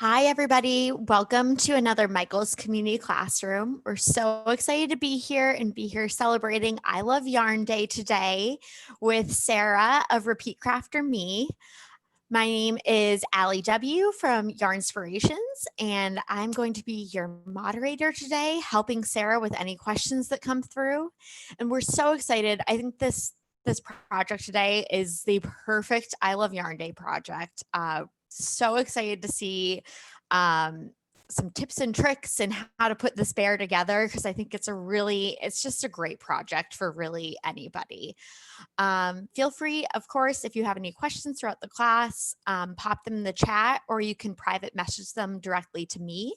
Hi, everybody. Welcome to another Michael's Community Classroom. We're so excited to be here and be here celebrating I Love Yarn Day today with Sarah of Repeat Crafter Me. My name is Allie W. from Yarnspirations, and I'm going to be your moderator today, helping Sarah with any questions that come through. And we're so excited. I think this project today is the perfect I Love Yarn Day project. So excited to see some tips and tricks and how to put this bear together, because I think it's just a great project for really anybody. Feel free, of course, if you have any questions throughout the class, pop them in the chat, or you can private message them directly to me.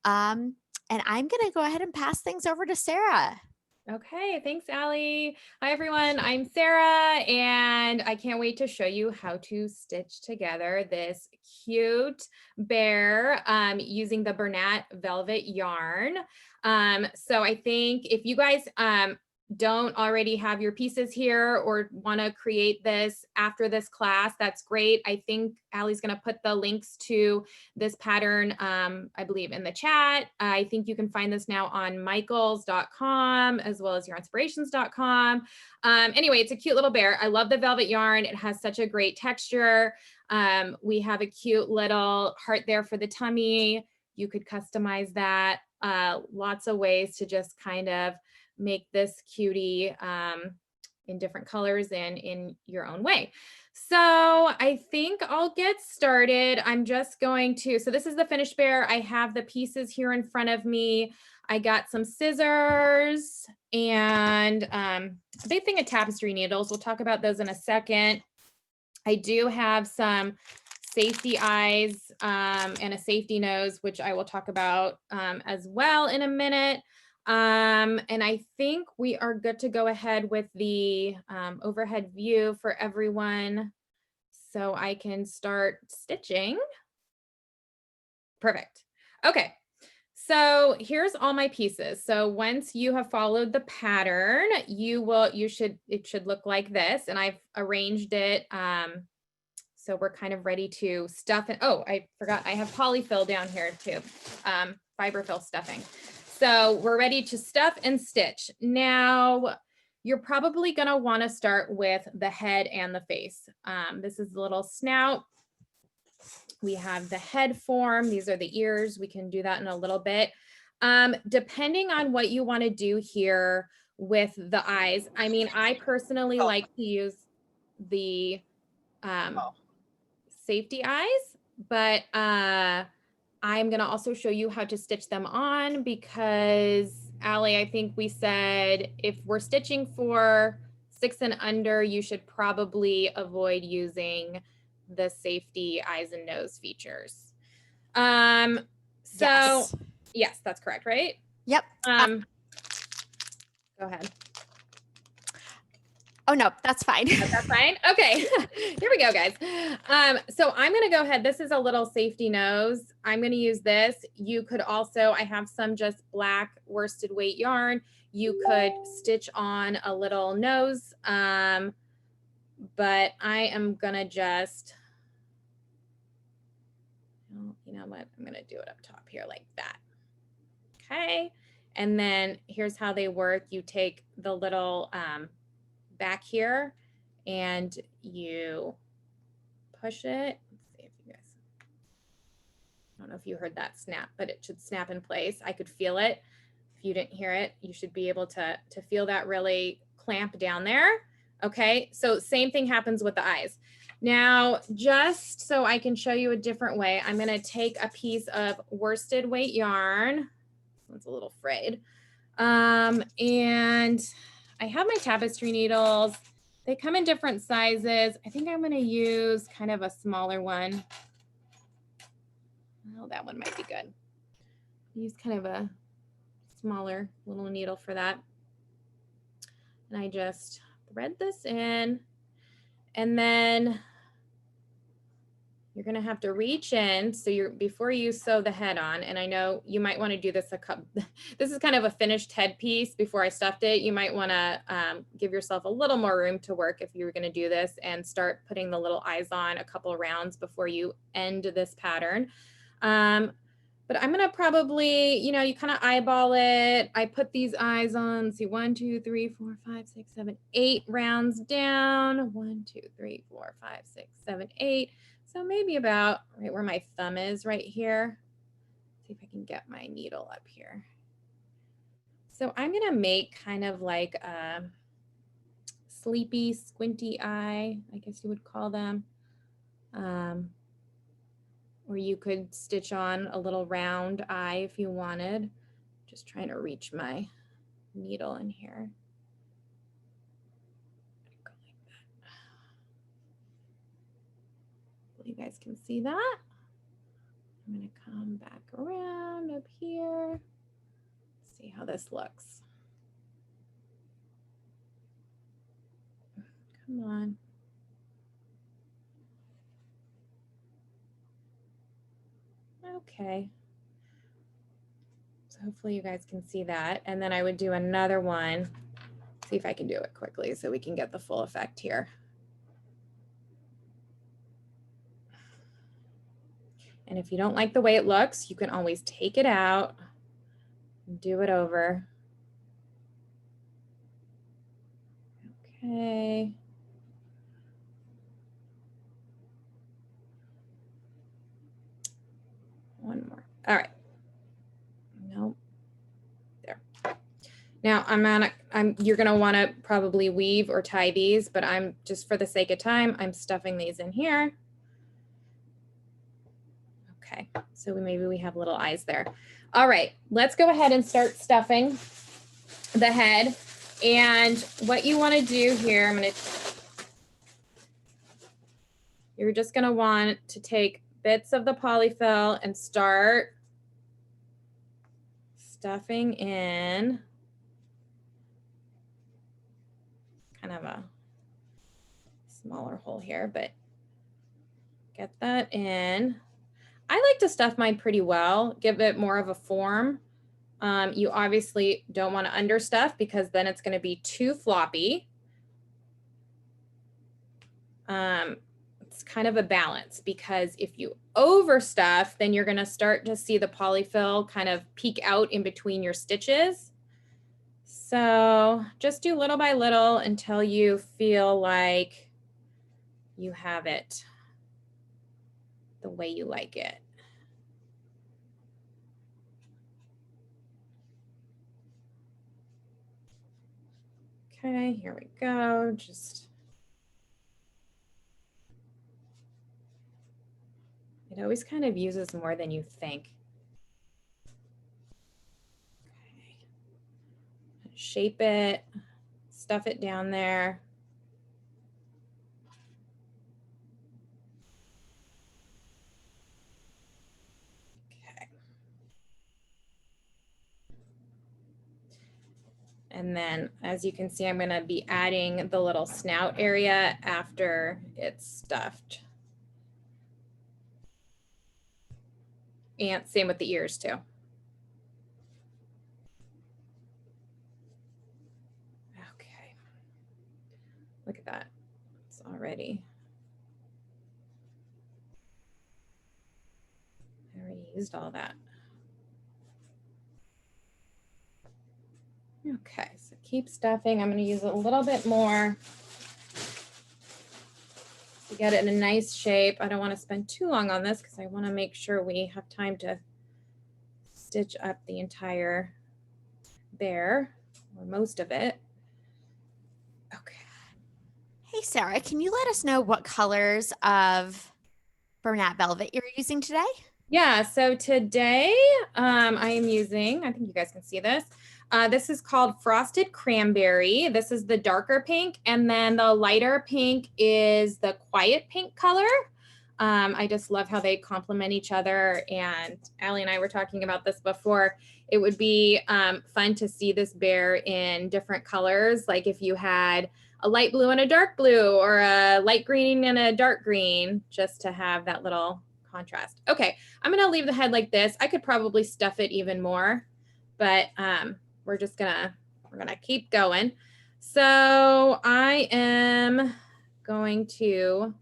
And I'm going to go ahead and pass things over to Sarah. Okay, thanks, Allie. Hi, everyone. I'm Sarah, and I can't wait to show you how to stitch together this cute bear using the Bernat Velvet yarn. So I think if you guys don't already have your pieces here or want to create this after this class, that's great. I think Allie's going to put the links to this pattern, I believe, in the chat. I think you can find this now on michaels.com as well as yarnspirations.com. Anyway, it's a cute little bear. I love the velvet yarn. It has such a great texture. We have a cute little heart there for the tummy. You could customize that. Lots of ways to just kind of make this cutie in different colors and in your own way. So I think I'll get started. I'm just going to, so this is the finished bear. I have the pieces here in front of me. I got some scissors and a big thing of tapestry needles. We'll talk about those in a second. I do have some safety eyes and a safety nose, which I will talk about as well in a minute. And I think we are good to go ahead with the overhead view for everyone so I can start stitching. Perfect. Okay. So here's all my pieces. So once you have followed the pattern, it should look like this. And I've arranged it. So we're kind of ready to stuff it. Oh, I forgot. I have polyfill down here too. Fiberfill stuffing. So we're ready to stuff and stitch. Now, you're probably going to want to start with the head and the face. This is the little snout. We have the head form. These are the ears. We can do that in a little bit. Depending on what you want to do here with the eyes. I mean, I personally like to use the safety eyes, but I'm going to also show you how to stitch them on because, Allie, I think we said if we're stitching for 6 and under, you should probably avoid using the safety eyes and nose features. Yes, that's correct, right? Yep. Go ahead. Oh, no, that's fine. That's fine. Okay, here we go, guys. So I'm going to go ahead. This is a little safety nose. I'm going to use this. You could also, I have some just black worsted weight yarn. You could stitch on a little nose, but I am going to just, you know what? I'm going to do it up top here like that. Okay. And then here's how they work. You take the little back here and you push it. Let's see if you guys, I don't know if you heard that snap, but it should snap in place. I could feel it. If you didn't hear it, you should be able to feel that really clamp down there. Okay, so same thing happens with the eyes. Now, just so I can show you a different way, I'm going to take a piece of worsted weight yarn. It's a little frayed. And I have my tapestry needles. They come in different sizes. I think I'm going to use kind of a smaller one. Oh, that one might be good. Use kind of a smaller little needle for that. And I just thread this in. And then you're going to have to reach in. So before you sew the head on, and I know you might want to do this this is kind of a finished head piece before I stuffed it. You might want to give yourself a little more room to work if you were going to do this and start putting the little eyes on a couple of rounds before you end this pattern. But I'm gonna probably, you know, you kind of eyeball it. I put these eyes on, see, 1, 2, 3, 4, 5, 6, 7, 8 rounds down. 1, 2, 3, 4, 5, 6, 7, 8. So maybe about right where my thumb is right here. See if I can get my needle up here. So I'm gonna make kind of like a sleepy, squinty eye, I guess you would call them. Or you could stitch on a little round eye if you wanted. Just trying to reach my needle in here. Go like that. You guys can see that. I'm going to come back around up here. See how this looks. Come on. Okay. So hopefully you guys can see that. And then I would do another one. See if I can do it quickly so we can get the full effect here. And if you don't like the way it looks, you can always take it out and do it over. Okay. One more. All right. Nope. There. Now you're gonna want to probably weave or tie these, but I'm just for the sake of time, I'm stuffing these in here. Okay, so maybe we have little eyes there. All right, let's go ahead and start stuffing the head. And what you want to do here, you're just gonna want to take bits of the polyfill and start stuffing in kind of a smaller hole here, but get that in. I like to stuff mine pretty well, give it more of a form. You obviously don't want to understuff because then it's going to be too floppy. It's kind of a balance because if you overstuff, then you're going to start to see the polyfill kind of peek out in between your stitches. So just do little by little until you feel like you have it the way you like it. Okay, here we go. It always kind of uses more than you think. Okay. Shape it, stuff it down there. Okay. And then as you can see, I'm going to be adding the little snout area after it's stuffed. And same with the ears too. Okay. Look at that. It's already. I already used all that. Okay, so keep stuffing. I'm going to use a little bit more to get it in a nice shape. I don't want to spend too long on this because I want to make sure we have time to stitch up the entire bear or most of it. Okay. Hey, Sarah, can you let us know what colors of Bernat Velvet you're using today? Yeah, so today I am using, I think you guys can see this. This is called Frosted Cranberry. This is the darker pink, and then the lighter pink is the quiet pink color. I just love how they complement each other. And Allie and I were talking about this before. It would be fun to see this bear in different colors. Like if you had a light blue and a dark blue, or a light green and a dark green, just to have that little contrast. Okay, I'm gonna leave the head like this. I could probably stuff it even more, but we're gonna keep going. So I am going to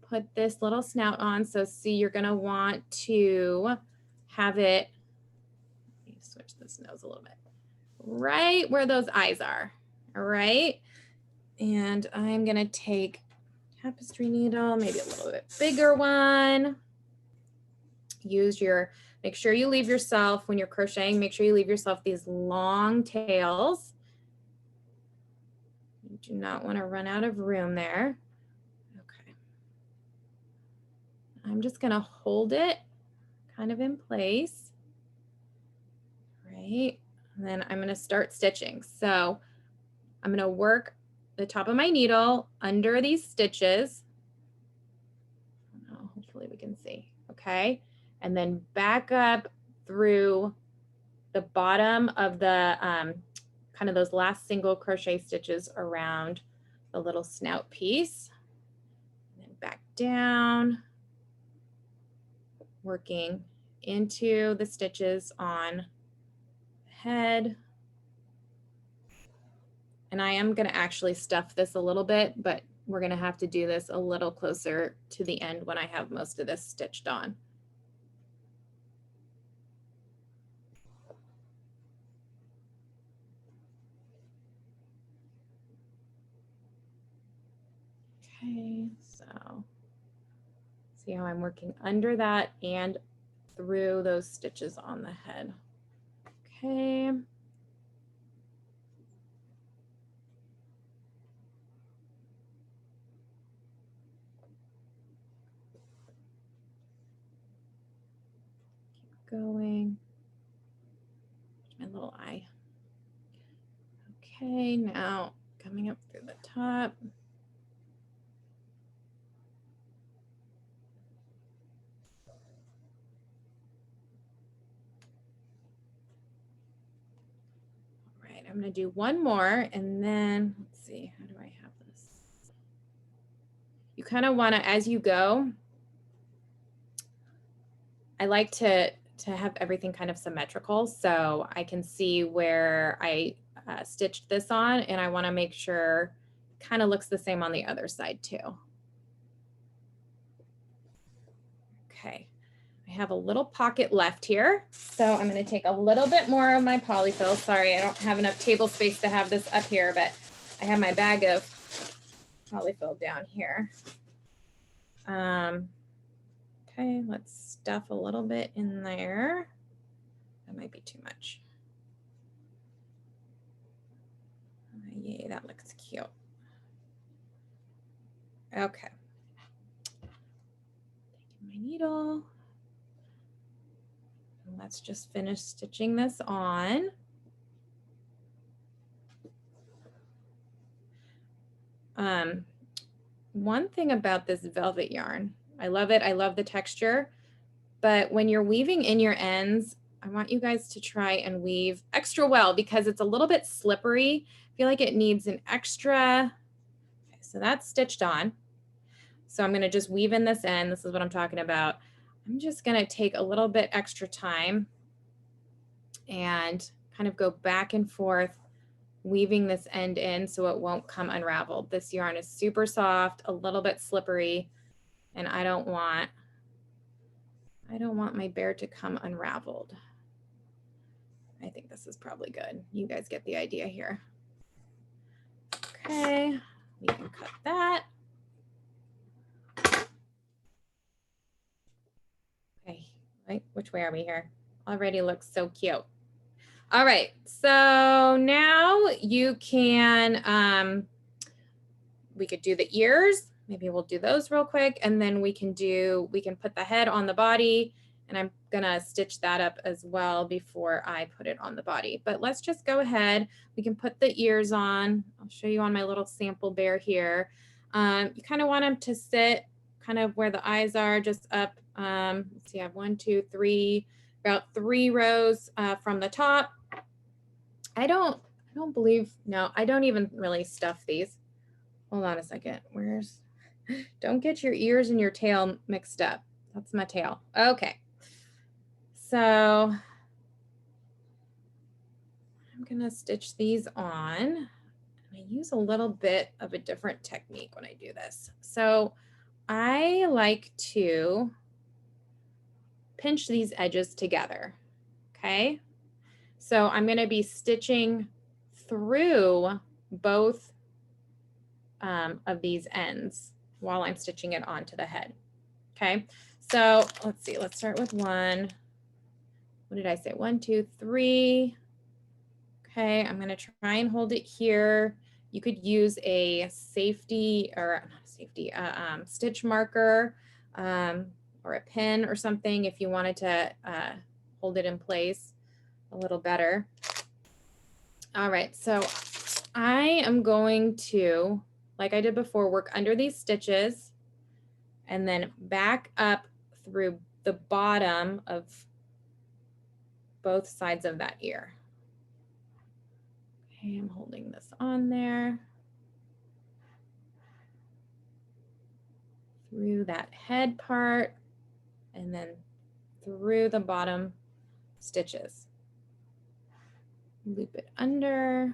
put this little snout on. So see, you're gonna want to have it, let me switch this nose a little bit, right where those eyes are, all right? And I'm gonna take tapestry needle, maybe a little bit bigger one. Use your, make sure you leave yourself, when you're crocheting, make sure you leave yourself these long tails. You do not want to run out of room there. Okay. I'm just gonna hold it kind of in place, right? And then I'm gonna start stitching. So I'm gonna work the top of my needle under these stitches. Oh, hopefully we can see, okay? And then back up through the bottom of the kind of those last single crochet stitches around the little snout piece. And then back down, working into the stitches on the head. And I am going to actually stuff this a little bit, but we're going to have to do this a little closer to the end when I have most of this stitched on. Okay, so see how I'm working under that and through those stitches on the head. Okay. Keep going. My little eye. Okay, now coming up through the top. All right, I'm going to do one more and then let's see, how do I have this? You kind of want to, as you go, I like to have everything kind of symmetrical so I can see where I stitched this on, and I want to make sure it kind of looks the same on the other side too. Okay, I have a little pocket left here, so I'm going to take a little bit more of my polyfill. Sorry, I don't have enough table space to have this up here, but I have my bag of polyfill down here. Okay, let's stuff a little bit in there. That might be too much. Yay, that looks cute. Okay. Taking my needle. And let's just finish stitching this on. One thing about this velvet yarn, I love it. I love the texture, but when you're weaving in your ends, I want you guys to try and weave extra well because it's a little bit slippery. I feel like it needs an extra. Okay, so that's stitched on. So I'm going to just weave in this end. This is what I'm talking about. I'm just going to take a little bit extra time and kind of go back and forth, weaving this end in so it won't come unraveled. This yarn is super soft, a little bit slippery, and I don't want my bear to come unraveled. I think this is probably good. You guys get the idea here. Okay, we can cut that. Okay, right, which way are we here? Already looks so cute. All right, so now you can, we could do the ears. Maybe we'll do those real quick, and then we can put the head on the body, and I'm gonna stitch that up as well before I put it on the body. But let's just go ahead. We can put the ears on. I'll show you on my little sample bear here. You kind of want them to sit kind of where the eyes are, just up. Let's see, I have 1, 2, 3, about 3 rows from the top. I don't believe, no, I don't even really stuff these. Hold on a second. Don't get your ears and your tail mixed up. That's my tail. Okay. So I'm going to stitch these on. I use a little bit of a different technique when I do this. So I like to pinch these edges together, okay? So I'm going to be stitching through both of these ends while I'm stitching it onto the head, okay? So let's see, let's start with one. What did I say? 1, 2, 3. Okay, I'm going to try and hold it here. You could use a safety or not safety, stitch marker or a pin or something if you wanted to hold it in place a little better. All right, so I am going to, like I did before, work under these stitches and then back up through the bottom of both sides of that ear. Okay, I'm holding this on there. Through that head part and then through the bottom stitches. Loop it under.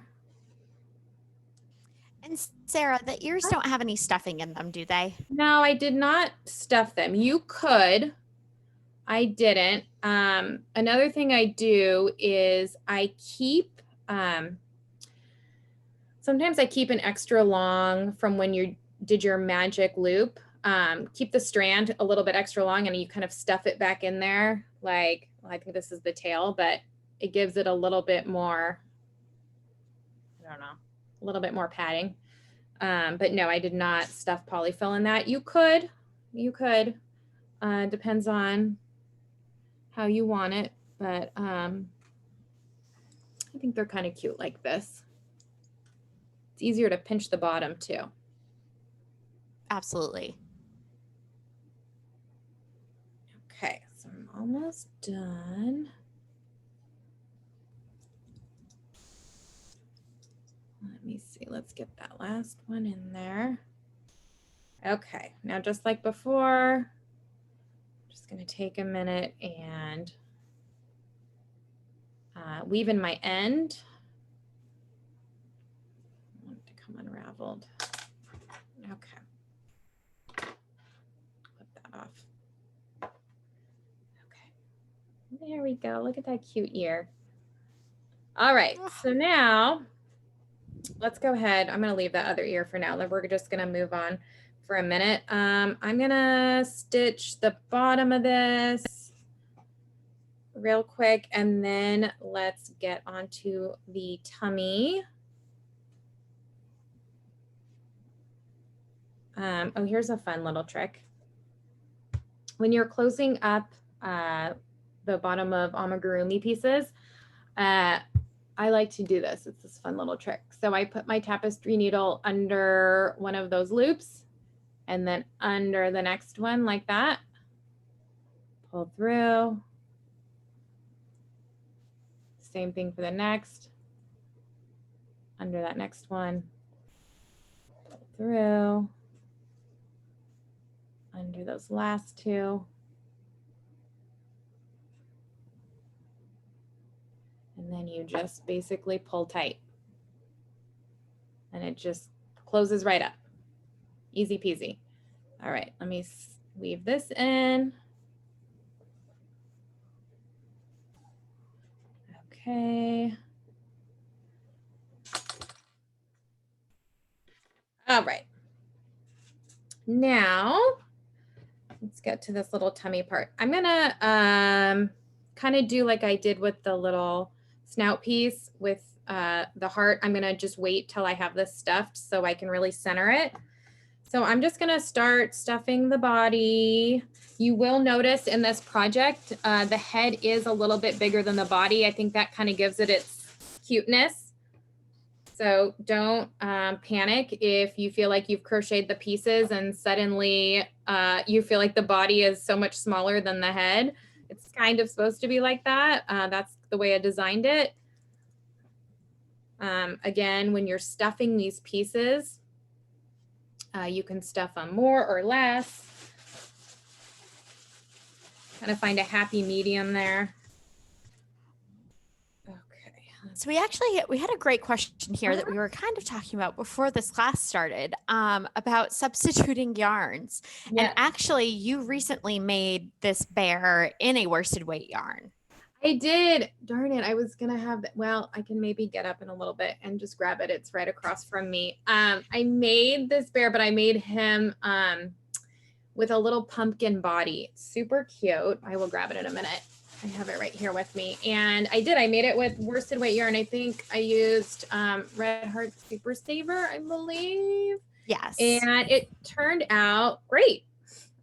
And Sarah, the ears don't have any stuffing in them, do they? No, I did not stuff them. You could. I didn't. Another thing I do is I keep, sometimes I keep an extra long from when you did your magic loop. Keep the strand a little bit extra long and you kind of stuff it back in there. Like, well, I think this is the tail, but it gives it a little bit more, I don't know, a little bit more padding. But no, I did not stuff polyfill in that. You could, depends on how you want it, but I think they're kind of cute like this. It's easier to pinch the bottom too. Absolutely. Okay, so I'm almost done. Let me see, let's get that last one in there. Okay, now just like before, I'm just gonna take a minute and weave in my end. I want it to come unraveled. Okay. Flip that off. Okay. There we go. Look at that cute ear. All right. So now let's go ahead. I'm going to leave that other ear for now. We're just going to move on for a minute. I'm going to stitch the bottom of this real quick, and then let's get onto the tummy. Oh, here's a fun little trick. When you're closing up the bottom of amigurumi pieces, I like to do this. It's this fun little trick. So I put my tapestry needle under one of those loops and then under the next one like that. Pull through. Same thing for the next. Under that next one. Pull through. Under those last two. And then you just basically pull tight. And it just closes right up. Easy peasy. All right, let me weave this in. Okay. All right. Now, let's get to this little tummy part. I'm gonna kind of do like I did with the little snout piece with the heart. I'm gonna just wait till I have this stuffed so I can really center it. So I'm just gonna start stuffing the body. You will notice in this project, the head is a little bit bigger than the body. I think that kind of gives it its cuteness. So don't panic if you feel like you've crocheted the pieces and suddenly you feel like the body is so much smaller than the head. It's kind of supposed to be like that. That's the way I designed it. Again, when you're stuffing these pieces, you can stuff them more or less. Kind of find a happy medium there. Okay, So we had a great question here that we were kind of talking about before this class started, about substituting yarns. And Yeah, actually, you recently made this bear in a worsted weight yarn. I did. Darn it. I was going to have, well, I can maybe get up in a little bit and just grab it. It's right across from me. I made this bear, but I made him with a little pumpkin body. Super cute. I will grab it in a minute. I have it right here with me. And I made it with worsted weight yarn. I think I used Red Heart Super Saver, I believe. Yes. And it turned out great.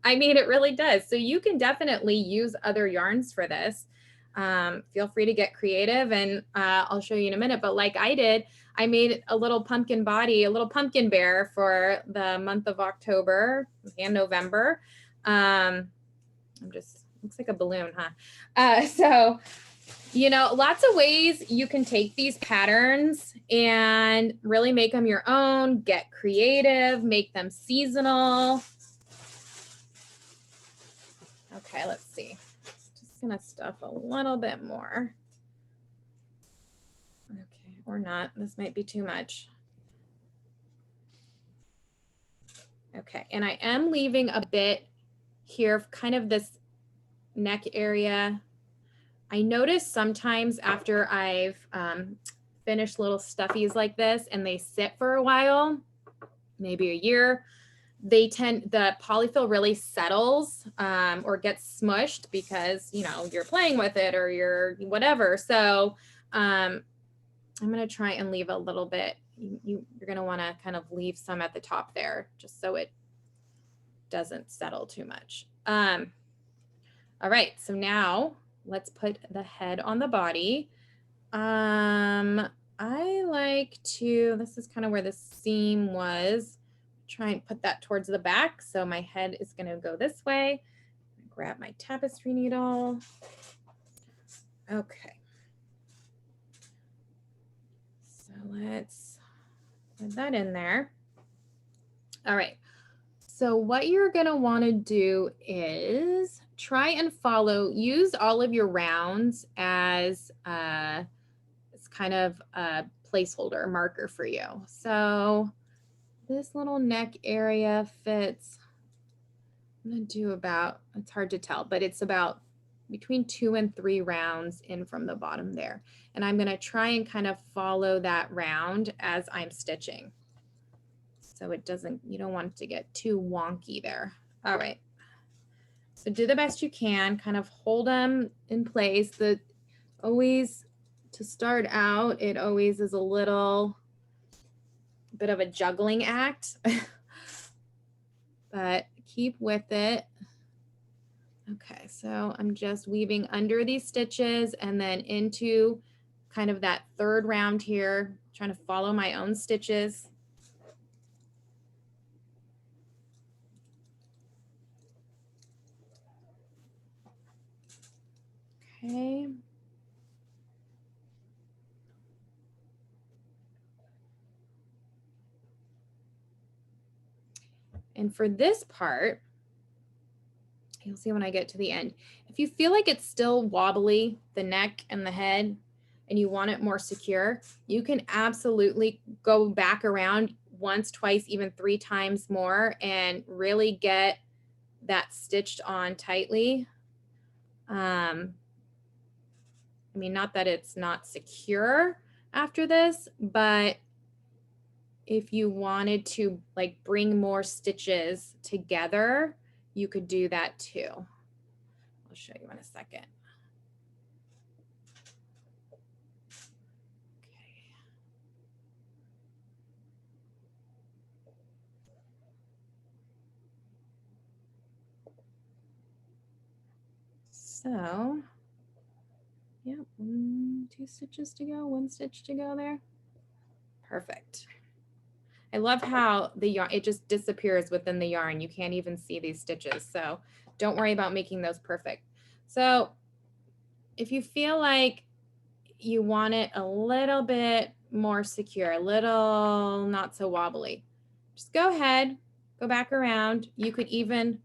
I mean, it really does. So you can definitely use other yarns for this. Feel free to get creative, and I'll show you in a minute. But like I did, I made a little pumpkin body, a little pumpkin bear for the month of October and November. Looks like a balloon, huh? So, you know, lots of ways you can take these patterns and really make them your own, get creative, make them seasonal. Okay, let's see. Just gonna stuff a little bit more. Okay, or not. This might be too much. Okay, and I am leaving a bit here, kind of this neck area. I notice sometimes after I've finished little stuffies like this and they sit for a while, maybe a year, the polyfill really settles or gets smushed because, you know, you're playing with it or you're whatever. So I'm going to try and leave a little bit. You're going to want to kind of leave some at the top there just so it doesn't settle too much. All right, so now let's put the head on the body. I like to, this is kind of where the seam was, try and put that towards the back. So my head is going to go this way. Grab my tapestry needle. Okay. So let's put that in there. All right. So what you're going to want to do is try and follow, use all of your rounds as it's kind of a placeholder marker for you. So this little neck area fits, I'm going to do about, it's hard to tell, but it's about between 2 and 3 rounds in from the bottom there. And I'm going to try and kind of follow that round as I'm stitching. So it doesn't, you don't want it to get too wonky there. All right. So do the best you can, kind of hold them in place. Always, to start out, it always is a little bit of a juggling act, but keep with it. Okay, so I'm just weaving under these stitches and then into kind of that third round here, trying to follow my own stitches. Okay. And for this part, you'll see when I get to the end, if you feel like it's still wobbly, the neck and the head, and you want it more secure, you can absolutely go back around once, twice, even 3 times more and really get that stitched on tightly. I mean, not that it's not secure after this, but if you wanted to like bring more stitches together, you could do that too. I'll show you in a second. Okay. So, yeah, 1, 2 stitches to go, 1 stitch to go there. Perfect. I love how the yarn, it just disappears within the yarn. You can't even see these stitches. So don't worry about making those perfect. So if you feel like you want it a little bit more secure, a little not so wobbly, just go ahead, go back around. You could even,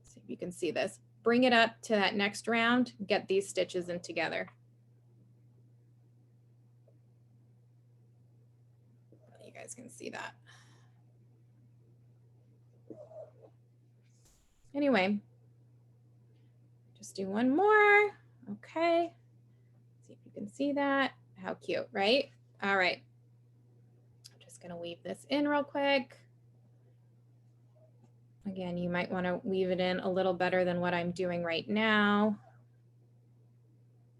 see if you can see this, bring it up to that next round, get these stitches in together. guys can see that. Anyway, just do one more. Okay. See if you can see that. How cute, right? All right. I'm just going to weave this in real quick. Again, you might want to weave it in a little better than what I'm doing right now.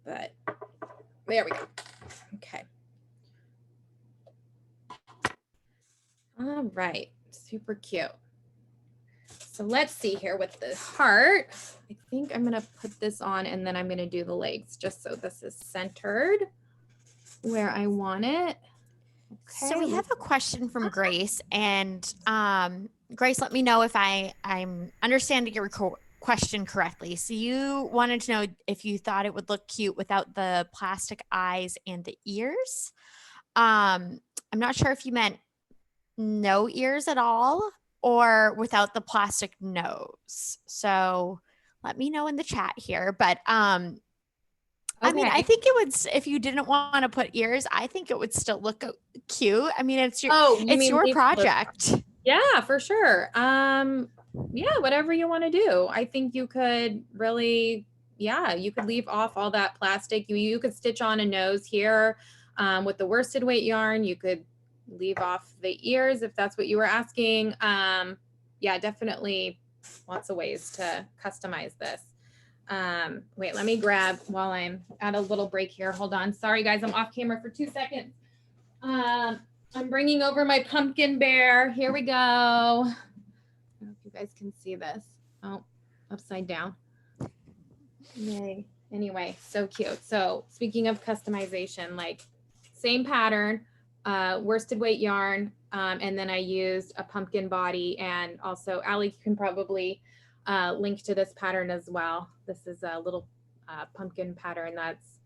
But there we go. Okay. All right. Super cute. So let's see here with the heart. I think I'm going to put this on and then I'm going to do the legs just so this is centered where I want it. Okay. So we have a question from Grace, and Grace, let me know if I'm understanding your question correctly. So you wanted to know if you thought it would look cute without the plastic eyes and the ears. I'm not sure if you meant no ears at all or without the plastic nose. So let me know in the chat here. But I mean, I think it would, if you didn't want to put ears, I think it would still look cute. I mean, it's your project. Yeah, for sure. Yeah, whatever you want to do. I think you could really, yeah, you could leave off all that plastic. You could stitch on a nose here with the worsted weight yarn. You could leave off the ears if that's what you were asking. Yeah, definitely lots of ways to customize this. Wait, let me grab while I'm at a little break here. Hold on. Sorry, guys, I'm off camera for 2 seconds. I'm bringing over my pumpkin bear. Here we go. I don't know if you guys can see this. Oh, upside down. Yay. Anyway, so cute. So speaking of customization, like same pattern, worsted weight yarn, and then I used a pumpkin body, and also Allie can probably link to this pattern as well. This is a little pumpkin pattern that's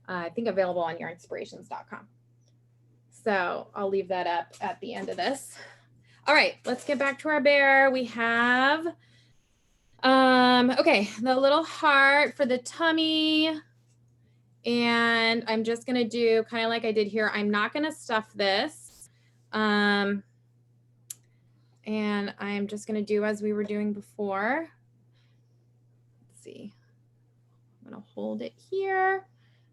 I think available on yarnspirations.com. So I'll leave that up at the end of this. All right, let's get back to our bear. We have, okay, the little heart for the tummy. And I'm just gonna do kind of like I did here. I'm not gonna stuff this. And I'm just gonna do as we were doing before. Let's see, I'm gonna hold it here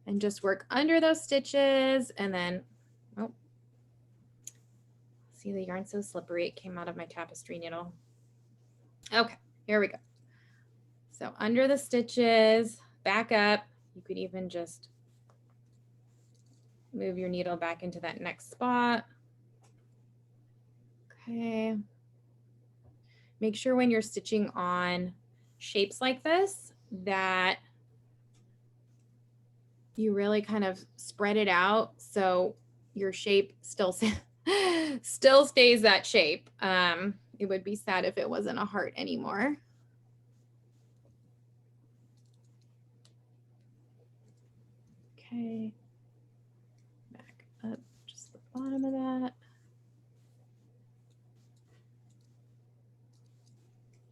and just work under those stitches and then, oh, see the yarn so slippery, it came out of my tapestry needle. Okay, here we go. So under the stitches, back up. You could even just move your needle back into that next spot. Okay. Make sure when you're stitching on shapes like this that you really kind of spread it out so your shape still stays that shape. It would be sad if it wasn't a heart anymore. Okay, back up just the bottom of that.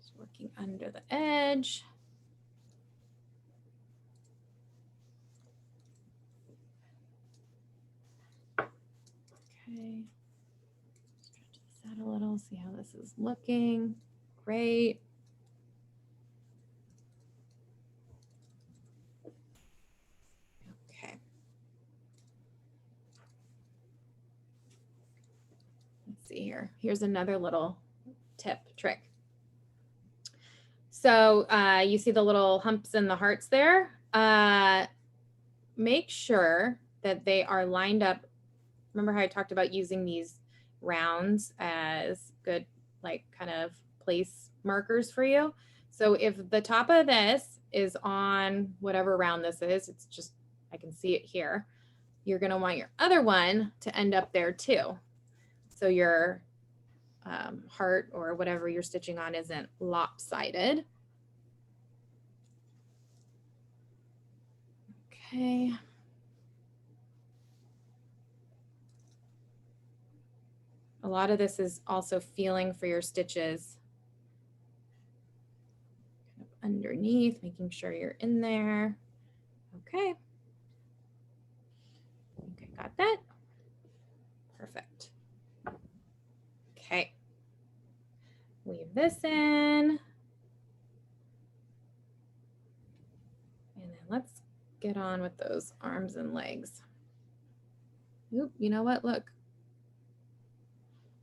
Just working under the edge. Okay, stretch this out a little, see how this is looking. Great. Okay. Let's see here. Here's another little trick. So you see the little humps and the hearts there? Make sure that they are lined up. Remember how I talked about using these rounds as good, like kind of place markers for you? So if the top of this is on whatever round this is, it's just, I can see it here. You're gonna want your other one to end up there too. So your heart or whatever you're stitching on isn't lopsided. Okay. A lot of this is also feeling for your stitches kind of underneath, making sure you're in there. Okay. Okay, got that. Perfect. Okay. Weave this in. And then let's get on with those arms and legs. Oop, you know what? Look.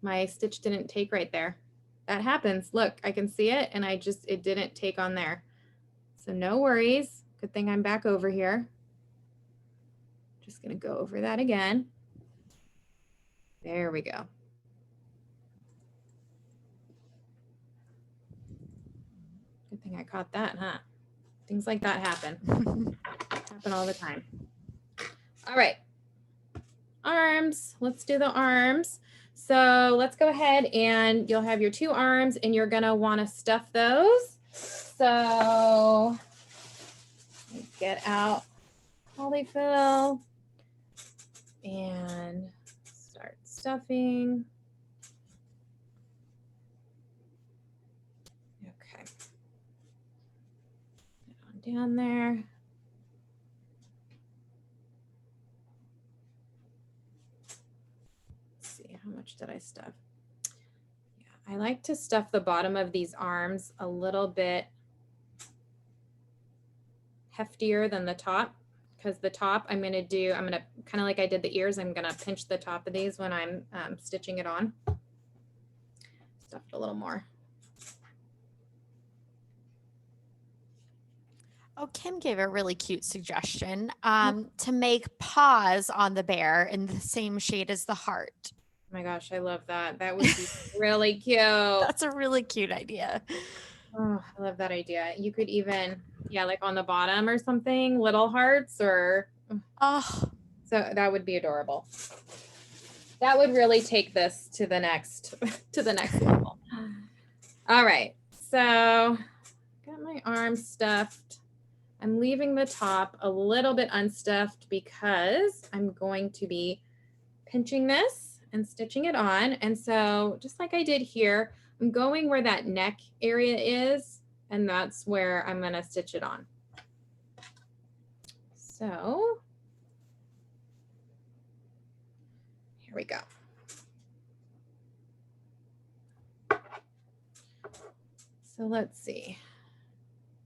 My stitch didn't take right there. That happens. Look, I can see it and it didn't take on there. So no worries. Good thing I'm back over here. Just gonna go over that again. There we go. Good thing I caught that, huh? Things like that happen. Happen all the time. All right. Arms. Let's do the arms. So let's go ahead and you'll have your 2 arms and you're gonna want to stuff those. So get out polyfill and start stuffing. Okay. Get on down there. Let's see, how much did I stuff? Yeah, I like to stuff the bottom of these arms a little bit heftier than the top, because the top I'm going to kind of like I did the ears, I'm going to pinch the top of these when I'm stitching it on. Stuff it a little more. Oh, Kim gave a really cute suggestion to make paws on the bear in the same shade as the heart. Oh my gosh, I love that. That would be really cute. That's a really cute idea. Oh, I love that idea. You could even, yeah, like on the bottom or something, little hearts or. Oh, so that would be adorable. That would really take this to the next level. All right, so got my arms stuffed. I'm leaving the top a little bit unstuffed because I'm going to be pinching this and stitching it on. And so just like I did here, I'm going where that neck area is, and that's where I'm going to stitch it on. So here we go. So let's see.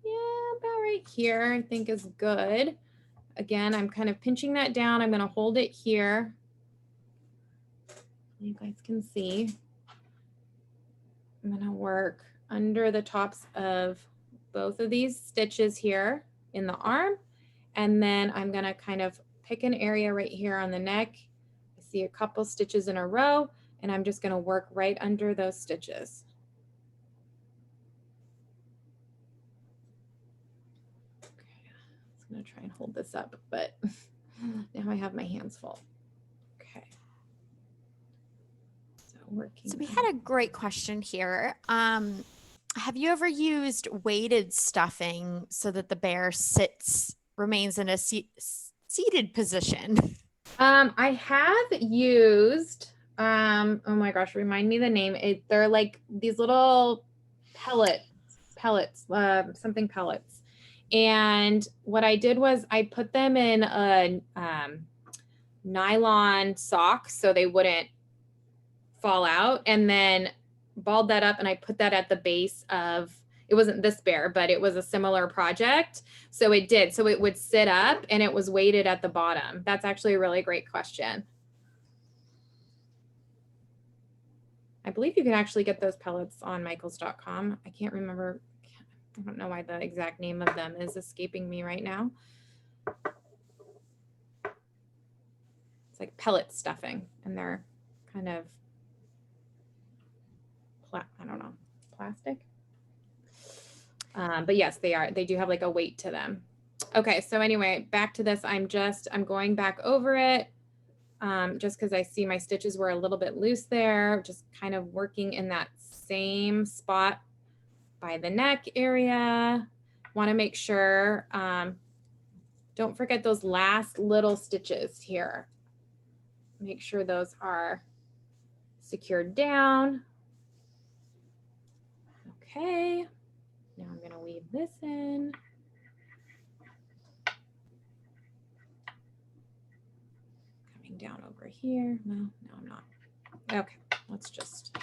Yeah, about right here, I think is good. Again, I'm kind of pinching that down. I'm going to hold it here. You guys can see. I'm going to work under the tops of both of these stitches here in the arm. And then I'm going to kind of pick an area right here on the neck. I see a couple stitches in a row, and I'm just going to work right under those stitches. I'm going to try and hold this up, but now I have my hands full. Okay. So working. So we had a great question here. Have you ever used weighted stuffing so that the bear remains in a seated position? I have used, oh my gosh, remind me the name. They're like these little pellets, something pellets. And what I did was I put them in a nylon sock so they wouldn't fall out, and then balled that up, and I put that at the base of, it wasn't this bear, but it was a similar project. So it did. So it would sit up and it was weighted at the bottom. That's actually a really great question. I believe you can actually get those pellets on michaels.com. I can't remember. I don't know why the exact name of them is escaping me right now. It's like pellet stuffing, and they're kind of, I don't know, plastic. But yes, they are. They do have like a weight to them. Okay, so anyway, back to this. I'm going back over it just because I see my stitches were a little bit loose there, just kind of working in that same spot by the neck area. Want to make sure, don't forget those last little stitches here. Make sure those are secured down. Okay, now I'm going to weave this in. Coming down over here. No, I'm not. Okay, let's just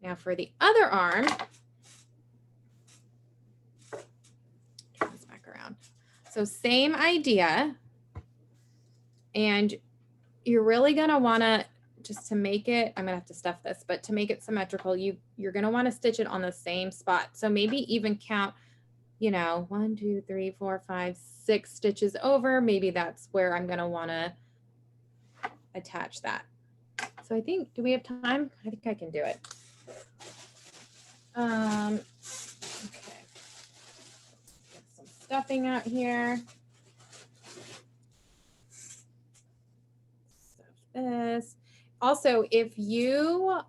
Now for the other arm, turn this back around. So same idea. And you're really gonna wanna, just to make it, I'm gonna have to stuff this, but to make it symmetrical, you're gonna wanna stitch it on the same spot. So maybe even count, you know, 1, 2, 3, 4, 5, 6 stitches over. Maybe that's where I'm gonna wanna attach that. So I think, do we have time? I think I can do it. Okay. Get some stuffing out here. Stuff this. Also, if you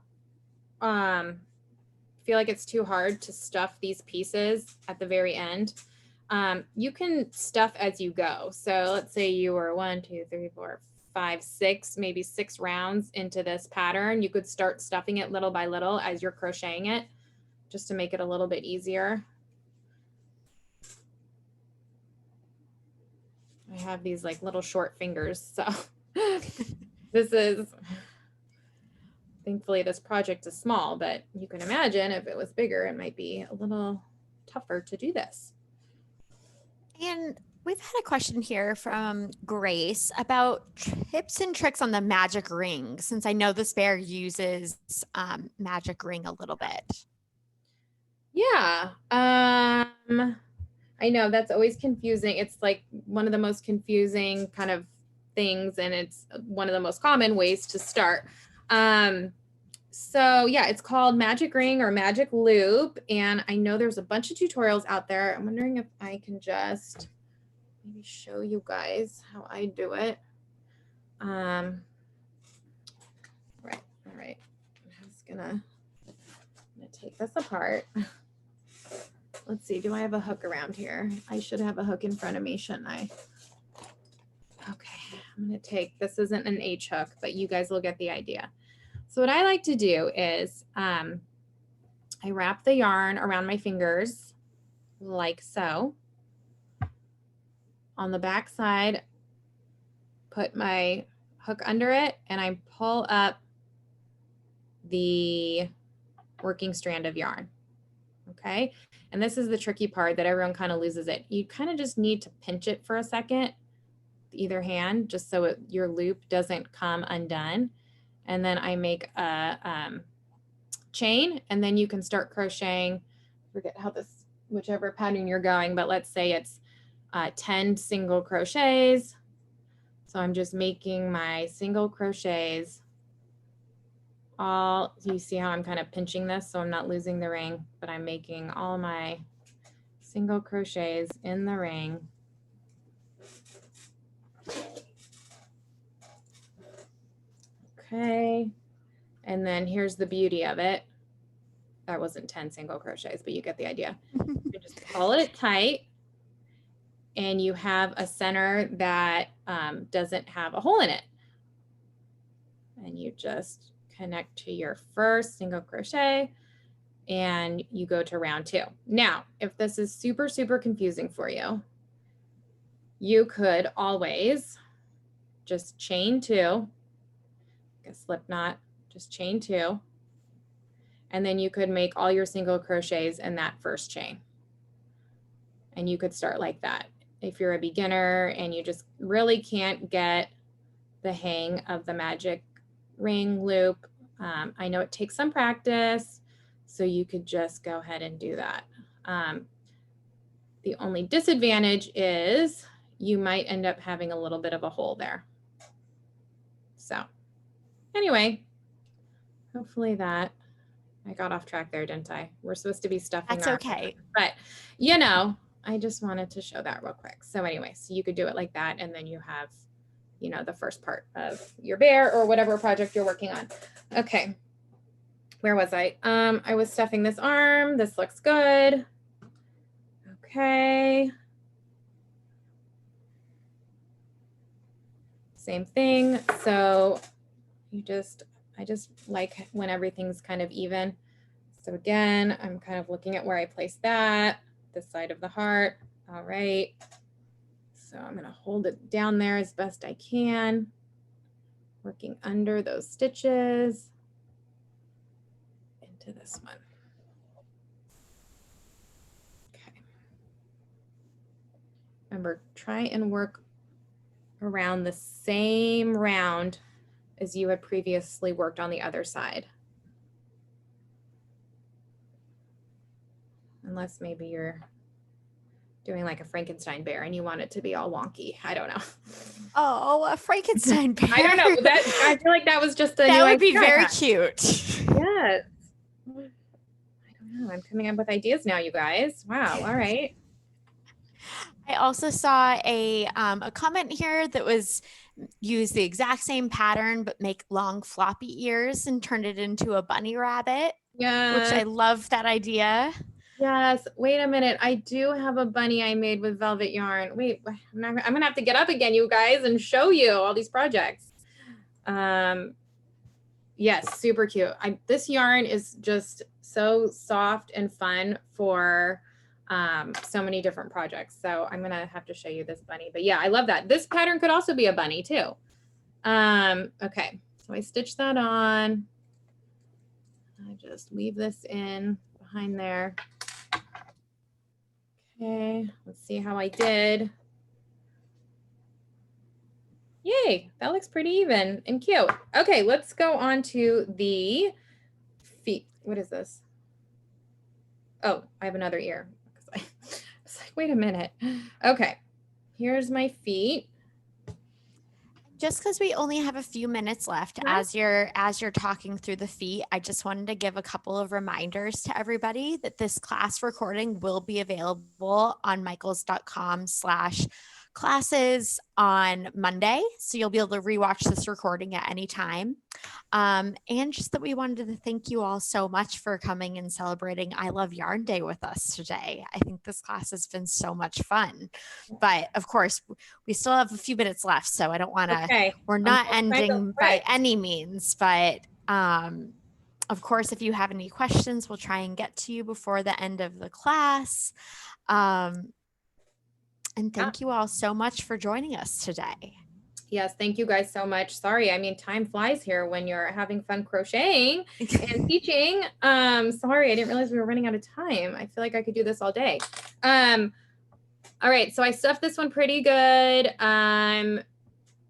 feel like it's too hard to stuff these pieces at the very end, you can stuff as you go. So let's say you were 1, 2, 3, 4, 5, 6, maybe 6 rounds into this pattern. You could start stuffing it little by little as you're crocheting it, just to make it a little bit easier. I have these like little short fingers, so this is, thankfully this project is small, but you can imagine if it was bigger, it might be a little tougher to do this. And we've had a question here from Grace about tips and tricks on the magic ring, since I know this bear uses magic ring a little bit. Yeah, I know that's always confusing. It's like one of the most confusing kind of things, and it's one of the most common ways to start. So yeah, it's called magic ring or magic loop. And I know there's a bunch of tutorials out there. I'm wondering if I can just maybe show you guys how I do it. Right, all right. I'm just gonna take this apart. Let's see, do I have a hook around here? I should have a hook in front of me, shouldn't I? Okay, I'm gonna take, this isn't an H hook, but you guys will get the idea. So what I like to do is I wrap the yarn around my fingers like so. On the back side, put my hook under it, and I pull up the working strand of yarn. Okay, and this is the tricky part that everyone kind of loses it. You kind of just need to pinch it for a second, either hand, just so your loop doesn't come undone. And then I make a chain, and then you can start crocheting. Forget how this, whichever pattern you're going, but let's say it's 10 single crochets. So I'm just making my single crochets all, you see how I'm kind of pinching this so I'm not losing the ring, but I'm making all my single crochets in the ring. Okay, and then here's the beauty of it. That wasn't 10 single crochets, but you get the idea. You just pull it tight, and you have a center that doesn't have a hole in it. And you just connect to your first single crochet, and you go to round 2. Now, if this is super, super confusing for you, you could always just chain 2, like a slip knot, just chain 2, and then you could make all your single crochets in that first chain. And you could start like that. If you're a beginner and you just really can't get the hang of the magic ring loop, I know it takes some practice, so you could just go ahead and do that. The only disadvantage is you might end up having a little bit of a hole there. So anyway, hopefully that, I got off track there, didn't I? We're supposed to be stuffing. That's okay. But you know, I just wanted to show that real quick. So anyway, so you could do it like that, and then you have, you know, the first part of your bear or whatever project you're working on. Okay, where was I? I was stuffing this arm. This looks good. Okay. Same thing. So you just, I just like when everything's kind of even. So again, I'm kind of looking at where I place that, this side of the heart. All right. So I'm going to hold it down there as best I can, working under those stitches into to this one. Okay. Remember, try and work around the same round as you had previously worked on the other side. Unless maybe you're doing like a Frankenstein bear and you want it to be all wonky. I don't know. Oh, a Frankenstein bear. I don't know. I feel like that was just a that new would be idea. very cute. Yes. I don't know. I'm coming up with ideas now, you guys. Wow. All right. I also saw a comment here that was use the exact same pattern but make long floppy ears and turn it into a bunny rabbit. Yeah. Which I love that idea. Yes. Wait a minute. I do have a bunny I made with velvet yarn. Wait, I'm gonna have to get up again, you guys, and show you all these projects. Yes, super cute. This yarn is just so soft and fun for so many different projects. So I'm gonna have to show you this bunny. But yeah, I love that. This pattern could also be a bunny too. Okay, so I stitched that on. I just weave this in behind there. Okay, let's see how I did. Yay, that looks pretty even and cute. Okay, let's go on to the feet. What is this? Oh, I have another ear. I was like, wait a minute. Okay, here's my feet. Just because we only have a few minutes left as you're talking through the feet, I just wanted to give a couple of reminders to everybody that this class recording will be available on michaels.com/classes on Monday. So you'll be able to rewatch this recording at any time. And just that we wanted to thank you all so much for coming and celebrating I Love Yarn Day with us today. I think this class has been so much fun. But of course, we still have a few minutes left, so I don't want to, we're not ending by any means, but of course, if you have any questions, we'll try and get to you before the end of the class. And thank you all so much for joining us today. Yes, thank you guys so much. Sorry, I mean, time flies here when you're having fun crocheting and teaching. Sorry, I didn't realize we were running out of time. I feel like I could do this all day. All right, so I stuffed this one pretty good.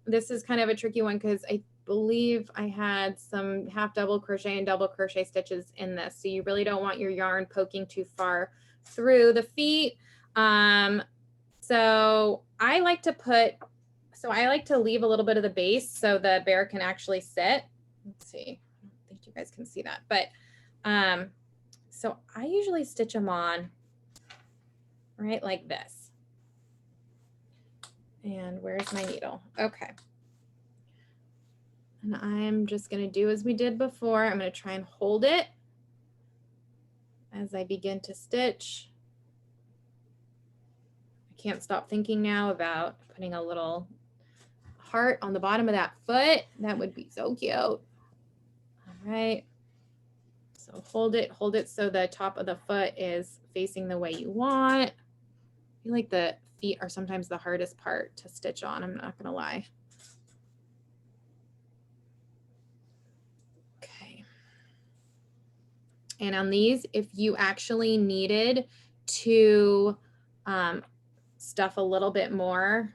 This is kind of a tricky one because I believe I had some half double crochet and double crochet stitches in this. So you really don't want your yarn poking too far through the feet. So I like to leave a little bit of the base so the bear can actually sit. Let's see, I don't think you guys can see that, but so I usually stitch them on right like this. And where's my needle? Okay. And I'm just going to do as we did before. I'm going to try and hold it as I begin to stitch. I can't stop thinking now about putting a little heart on the bottom of that foot. That would be so cute. All right. So hold it so the top of the foot is facing the way you want. I feel like the feet are sometimes the hardest part to stitch on. I'm not going to lie. Okay. And on these, if you actually needed to stuff a little bit more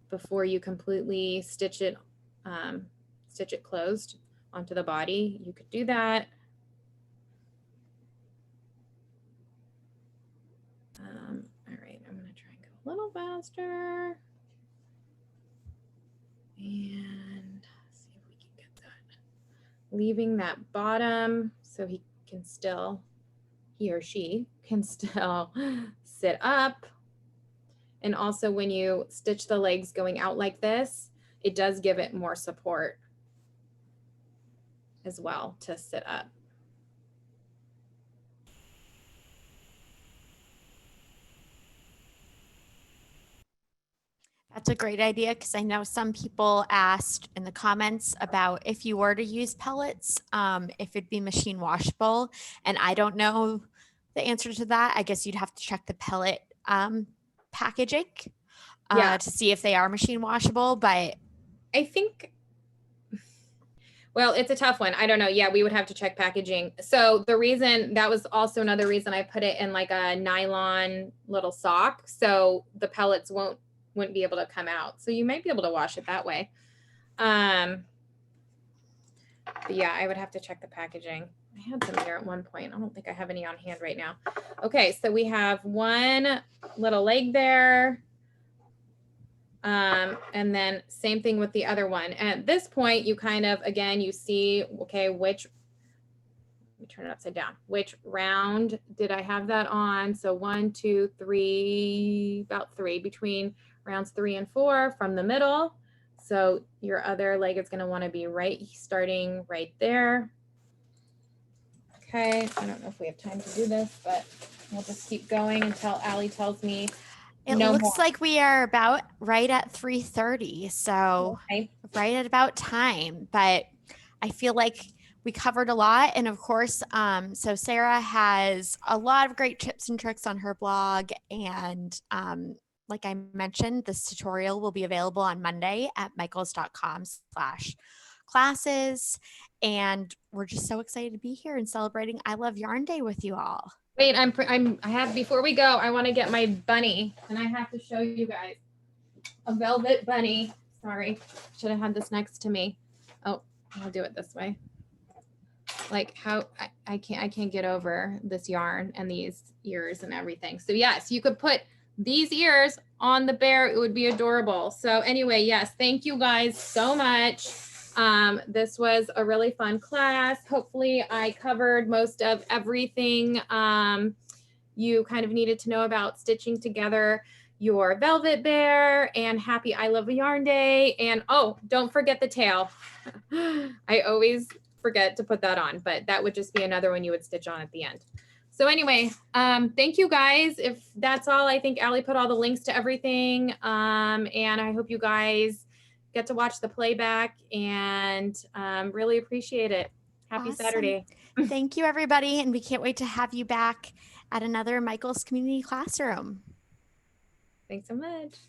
before you completely stitch it closed onto the body, you could do that. All right, I'm going to try and go a little faster and see if we can get that. Leaving that bottom so he or she can still sit up. And also when you stitch the legs going out like this, it does give it more support as well to sit up. That's a great idea because I know some people asked in the comments about if you were to use pellets, if it'd be machine washable. And I don't know the answer to that. I guess you'd have to check the pellet packaging to see if they are machine washable. But I think Well, it's a tough one. I don't know. Yeah, we would have to check packaging. So the reason, that was also another reason I put it in like a nylon little sock, so the pellets wouldn't be able to come out. So you might be able to wash it that way. But yeah, I would have to check the packaging. I had some here at one point. I don't think I have any on hand right now. Okay, so we have one little leg there. And then same thing with the other one. And at this point, you kind of, again, you see, okay, which, let me turn it upside down. Which round did I have that on? So 1, 2, 3, about 3 between rounds 3 and 4 from the middle. So your other leg is going to want to be right, starting right there. Okay, I don't know if we have time to do this, but we'll just keep going until Allie tells me. It looks like we are about right at 3:30, so okay. Right at about time. But I feel like we covered a lot, and of course, so Sarah has a lot of great tips and tricks on her blog, and like I mentioned, this tutorial will be available on Monday at michaels.com/classes, and we're just so excited to be here and celebrating I Love Yarn Day with you all. Wait, I have, before we go, I want to get my bunny, and I have to show you guys a velvet bunny. Sorry, should have had this next to me. Oh, I'll do it this way. Like how I can't get over this yarn and these ears and everything. So yes, you could put these ears on the bear. It would be adorable. So anyway, yes, thank you guys so much. This was a really fun class. Hopefully I covered most of everything you kind of needed to know about stitching together your velvet bear, and happy I Love Yarn Day. And oh, don't forget the tail. I always forget to put that on, but that would just be another one you would stitch on at the end. So anyway, thank you guys. If that's all, I think Allie put all the links to everything. And I hope you guys get to watch the playback, and really appreciate it. Happy Saturday. Thank you, everybody. And we can't wait to have you back at another Michael's Community Classroom. Thanks so much.